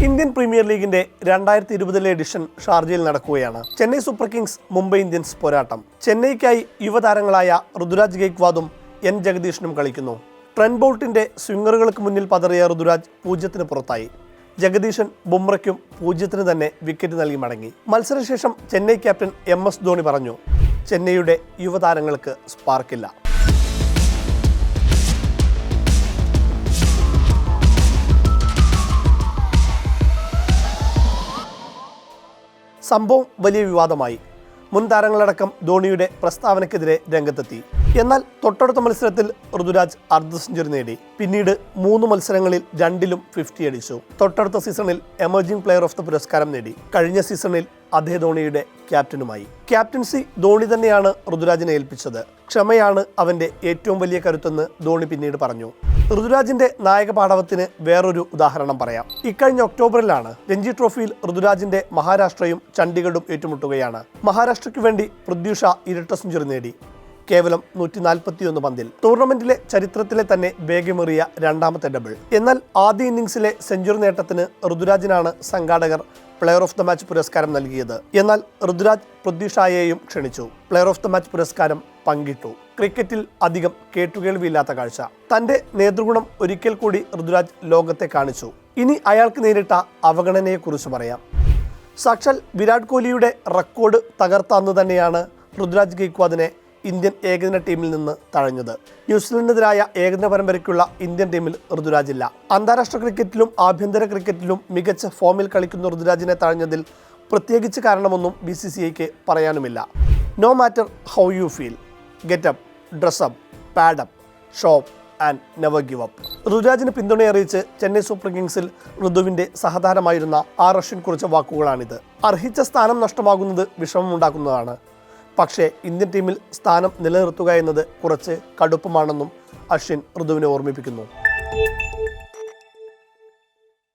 Indian premier ലീഗിന്റെ 2020 edition ഷാർജയിൽ നടക്കുകയാണ്. Chennai super Kings Mumbai Indians പോരാട്ടം. ചെന്നൈക്കായി യുവതാരങ്ങളായ ഋതുരാജ് ഗെയ്ക്വാദും എൻ ജഗദീഷനും കളിക്കുന്നു. ട്രെന്റ് ബോൾട്ടിന്റെ സ്വിംഗറുകൾക്ക് മുന്നിൽ പതറിയ ഋതുരാജ് 0-ന് പുറത്തായി. ജഗദീശൻ ബുംറയ്ക്കും 0-ന് തന്നെ വിക്കറ്റ് നൽകി മടങ്ങി. മത്സരശേഷം ചെന്നൈ ക്യാപ്റ്റൻ MS ധോണി പറഞ്ഞു, ചെന്നൈയുടെ യുവതാരങ്ങൾക്ക് സ്പാർക്കില്ല. സംഭവം വലിയ വിവാദമായി. മുൻ താരങ്ങളടക്കം ധോണിയുടെ പ്രസ്താവനയ്ക്കെതിരെ രംഗത്തെത്തി. എന്നാൽ തൊട്ടടുത്ത മത്സരത്തിൽ ഋതുരാജ് അർദ്ധ സെഞ്ചുറി നേടി. പിന്നീട് 3 മത്സരങ്ങളിൽ 2-ലും 50 അടിച്ചു. തൊട്ടടുത്ത സീസണിൽ എമർജിംഗ് പ്ലെയർ ഓഫ് ദ പുരസ്കാരം നേടി. കഴിഞ്ഞ സീസണിൽ അതേ ധോണിയുടെ ക്യാപ്റ്റനുമായി. ക്യാപ്റ്റൻസി ധോണി തന്നെയാണ് ഋതുരാജിനെ ഏൽപ്പിച്ചത്. ക്ഷമയാണ് അവന്റെ ഏറ്റവും വലിയ കരുത്തെന്ന് ധോണി പിന്നീട് പറഞ്ഞു. ഋതുരാജിന്റെ നായക പാടവത്തിന് വേറൊരു ഉദാഹരണം പറയാം. ഇക്കഴിഞ്ഞ ഒക്ടോബറിലാണ് രഞ്ജി ട്രോഫിയിൽ ഋതുരാജിന്റെ മഹാരാഷ്ട്രയും ചണ്ഡീഗഡും ഏറ്റുമുട്ടുകയാണ്. മഹാരാഷ്ട്രയ്ക്ക് വേണ്ടി പൃഥ്വി ഷാ ഇരട്ട സെഞ്ചുറി നേടി. കേവലം 141 പന്തിൽ. ടൂർണമെന്റിലെ ചരിത്രത്തിലെ തന്നെ വേഗമേറിയ 2ാമത്തെ ഡബിൾ. എന്നാൽ ആദ്യ ഇന്നിംഗ്സിലെ സെഞ്ചുറി നേട്ടത്തിന് ഋതുരാജിനാണ് സംഘാടകർ പ്ലെയർ ഓഫ് ദ മാച്ച് പുരസ്കാരം നൽകിയത്. എന്നാൽ ഋതുരാജ് പൃഥ്വി ഷായെയും ക്ഷണിച്ചു. പ്ലെയർ ഓഫ് ദ മാച്ച് പുരസ്കാരം പങ്കിട്ടു. ക്രിക്കറ്റിൽ അധികം കേട്ടുകേൾവിയില്ലാത്ത കാഴ്ച. തന്റെ നേതൃഗുണം ഒരിക്കൽ കൂടി ഋതുരാജ് ലോകത്തെ കാണിച്ചു. ഇനി അയാൾക്ക് നേരിട്ട അവഗണനയെക്കുറിച്ച് പറയാം. സാക്ഷാൽ വിരാട് കോഹ്ലിയുടെ റെക്കോർഡ് തകർത്ത അന്ന് തന്നെയാണ് ഋതുരാജ് ഗെയ്ക്വാദിനെ ഇന്ത്യൻ ഏകദിന ടീമിൽ നിന്ന് തഴഞ്ഞത്. ന്യൂസിലൻഡിനെതിരായ ഏകദിന പരമ്പരയ്ക്കുള്ള ഇന്ത്യൻ ടീമിൽ ഋതുരാജില്ല. അന്താരാഷ്ട്ര ക്രിക്കറ്റിലും ആഭ്യന്തര ക്രിക്കറ്റിലും മികച്ച ഫോമിൽ കളിക്കുന്ന ഋതുരാജിനെ തഴഞ്ഞതിൽ പ്രത്യേകിച്ച് കാരണമൊന്നും BCCIക്ക് പറയാനുമില്ല. No matter how you feel, get up, dress up, pad up, show up and never give up. ഋതുരാജിന് പിന്തുണയറിയിച്ച് ചെന്നൈ സൂപ്പർ കിങ്സിൽ ഋതുവിന്റെ സഹതാരമായിരുന്ന അശ്വിൻ കുറിച്ച വാക്കുകളാണിത്. അർഹിച്ച സ്ഥാനം നഷ്ടമാകുന്നത് വിഷമമുണ്ടാക്കുന്നതാണ്. പക്ഷേ ഇന്ത്യൻ ടീമിൽ സ്ഥാനം നിലനിർത്തുക എന്നത് കുറച്ച് കടുപ്പമാണെന്നും അശ്വിൻ ഋതുവിനെ ഓർമ്മിപ്പിക്കുന്നു.